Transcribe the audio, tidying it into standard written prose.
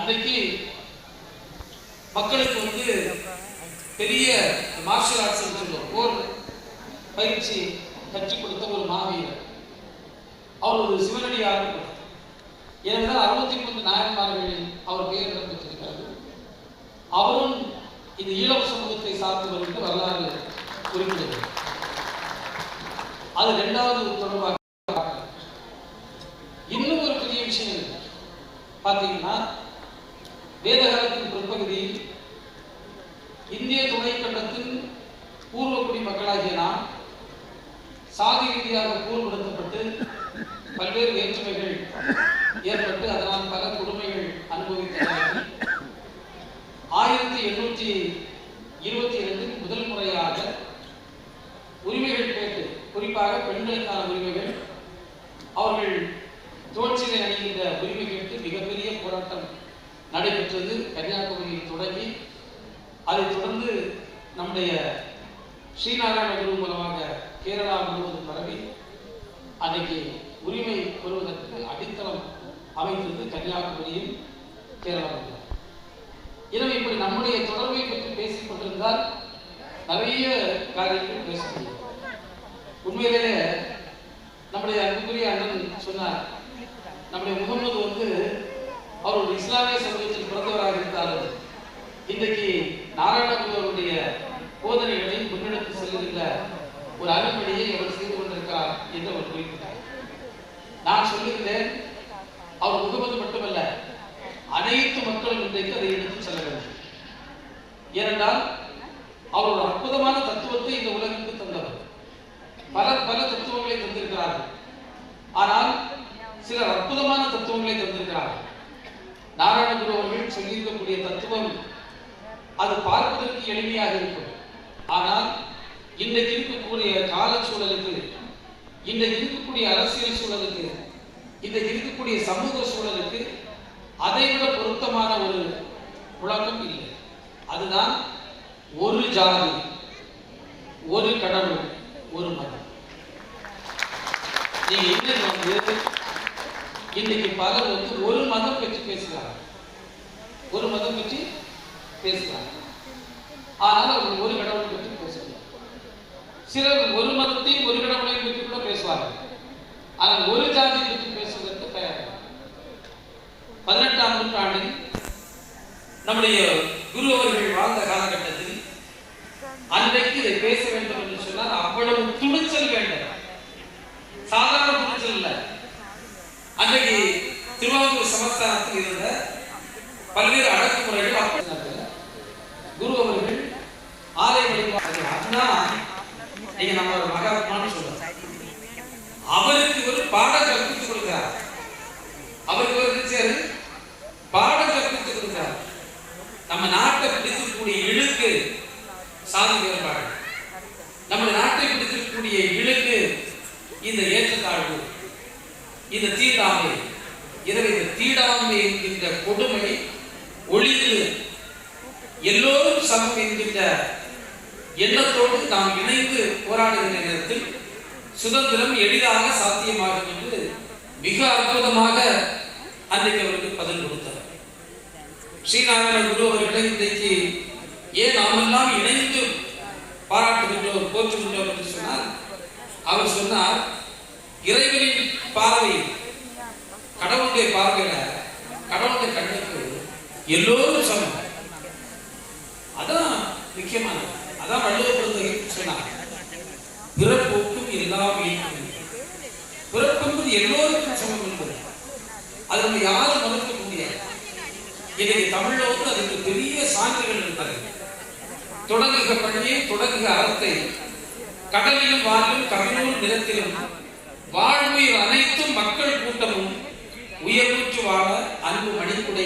அன்றைக்கு மக்களுக்கு பெரிய மார்ஷல் ஆர்ட்ஸ் சொல்லுவோம், போர் பயிற்சி கற்றுக் கொடுத்த ஒரு மாவீரர். அவர் ஒரு சிவனடியார். ஏனென்றால் 63 நாயன்மார்களில் அவர் பெயர் இடம்பெற்றிருக்கிறது. அவரும் இந்த ஈழவ சமூகத்தை சார்ந்தவர் என்று வரலாறு குறிப்பிடுகிறது. அது இரண்டாவது தொடர்பாக. இன்னும் ஒரு பெரிய விஷயம் இருக்கு. பார்த்தீங்கன்னா வேதகாலத்தின் பிற்பகுதியில் இந்திய துணைக்கண்டத்தின் பூர்வக்குடி மக்களாகிய நாம் சாதி ரீதியாக கூறுபடுத்தப்பட்டு பல்வேறு வேற்றுமைகள் ஏற்பட்டு அதனால் பல கொடுமைகள் அனுபவித்த 1822 முதல் முறையாக உரிமைகள் கேட்டு, குறிப்பாக பெண்களுக்கான உரிமைகள், அவர்கள் தோல்சிலை அணிகின்ற உரிமை கேட்டு மிகப்பெரிய போராட்டம் நடைபெற்றது. கன்னியாகுமரியில் தொடங்கி அதைத் தொடர்ந்து நம்முடைய ஸ்ரீநாராயண குரு மூலமாக கேரளா முழுவதும் பரவி அன்றைக்கு உரிமை பெறுவதற்கு அடித்தளம் அமைந்தது கன்னியாகுமரியில், கேரளாவில். எனவே இப்படி நம்முடைய தொடர்பை பற்றி பேசிக் கொண்டிருந்தால் நிறைய காரியங்கள் பேச முடியும். உண்மையிலேயே நம்முடைய அன்புக்குரிய அண்ணன் சொன்னார், நம்முடைய முகமது அவர் ஒரு இஸ்லாமிய சமூகத்தில் பிறந்தவராக இருந்தாலும் இன்றைக்கு நாராயணகுரு அவருடைய போதனைகளை முன்னெடுத்து செல்லுகின்ற ஒரு அரும்படியை அவர் செய்து கொண்டிருக்கிறார் என்று அவர் குறிப்பிட்டார். நான் சொல்லுகிறேன், அவர் முகமது மட்டுமல்ல, அனைத்து மக்களும் இன்றைக்கு அதை எடுத்து செல்ல வேண்டும். ஏனென்றால் அவர் ஒரு அற்புதமான தத்துவத்தை இந்த உலகிற்கு தந்தவர். பல தத்துவங்களை தந்திருக்கிறார்கள். ஆனால் சிலர் அற்புதமான தத்துவங்களை தந்திருக்கிறார்கள். நாராயணகுரு அவர்கள் சொல்லியிருக்கக்கூடிய தத்துவம் அது பார்ப்பதற்கு எளிமையாக இருக்கும். ஆனால் இன்றைக்கு இருக்கக்கூடிய கால சூழலுக்கு, இன்றைக்கு இருக்கக்கூடிய அரசியல் சூழலுக்கு, இன்றைக்கு இருக்கக்கூடிய சமூக சூழலுக்கு அதைவிட பொருத்தமான ஒரு முழக்கம் இல்லை. அதுதான் ஒரு ஜாதி, ஒரு கடவுள், ஒரு மதம். நீங்க இன்னைக்கு பலர் ஒரு மதம் பற்றி பேசுகிறார்கள், ஒரு மதம் பற்றி பேசுகிறார்கள். ஆனால் அவர்கள் ஒரு கடவுளை பற்றி பேசுகிறார்கள். சிலர் ஒரு மதத்தையும் ஒரு கடவுளை பற்றி கூட பேசுவார்கள். ஆனால் ஒரு ஜாதி பற்றி பேசுவதற்கு தயார். 18ஆம் நூற்றாண்டில் நம்முடைய குரு அவர்கள் வாழ்ந்த காலகட்டத்தில் அன்றைக்கு இதை பேச வேண்டும் என்று சொன்னால் அவ்வளவு துணிச்சல் வேண்டும். சாதாரண துணிச்சல் இல்லை. அன்றைக்கு திருவாரூர் சமஸ்தானத்தில் இருந்த பல்வேறு அடக்குமுறைகள் அப்படி குரு அவர்கள் ஆலய வழிபாடு நீங்க நம்ம மகாத்மான்னு சொல்றோம். அவருக்கு ஒரு பாடம் கற்பித்துக் கொடுக்கிறார். அவருக்கு ஒரு பாடம் கற்பித்துக் கொடுக்கிறார். நம்ம நாட்டை பிடித்திருக்கக்கூடிய இழுக்கு சாதி வேறுபாடு, நம்ம நாட்டை பிடித்திருக்கக்கூடிய இழுக்கு இந்த ஏற்றத்தாழ்வு, இந்த தீண்டாமை, எனவே இந்த தீண்டாமை என்கின்ற கொடுமை ஒழித்து எல்லோரும் சமம் என்கின்ற எண்ணத்தோடு நாம் இணைந்து போராடுகின்ற நேரத்தில் சுதந்திரம் எளிதாக சாத்தியமாகும் என்று மிக அற்புதமாக அன்றைக்கு அவருக்கு பதில் கொடுத்தார். ஸ்ரீநாராயண குரு அவர்களை இன்றைக்கு ஏன் நாமெல்லாம் இணைந்து பாராட்டுகின்றோம், போற்றுகின்றோம் என்று சொன்னால், அவர் சொன்னார், இறைவனின் பார்வை, கடவுளுடைய பார்வையில, கடவுளுடைய கண்ணுக்கு எல்லோரும் சமம். அதான் முக்கியமானது. அதான் வள்ளுவர் சொன்னார், பிறப்போக்கும் எல்லாம் பிறப்பு எல்லோருக்கும் சமம் என்பது. அது நம்ம யாரும் மறுக்க முடியாது. இன்னைக்கு தமிழ்ல அதுக்கு பெரிய சான்றுகள் இருக்கிறது. தொடங்குக பணியை, தொடங்குக அறத்தை, கடலிலும் வாழும் கவினூர் நிலத்திலும் வாழ்வுயிர் அனைத்தும் மக்கள் கூட்டமும் உயர்வுற்று வாழ அன்பு மணிக்குடை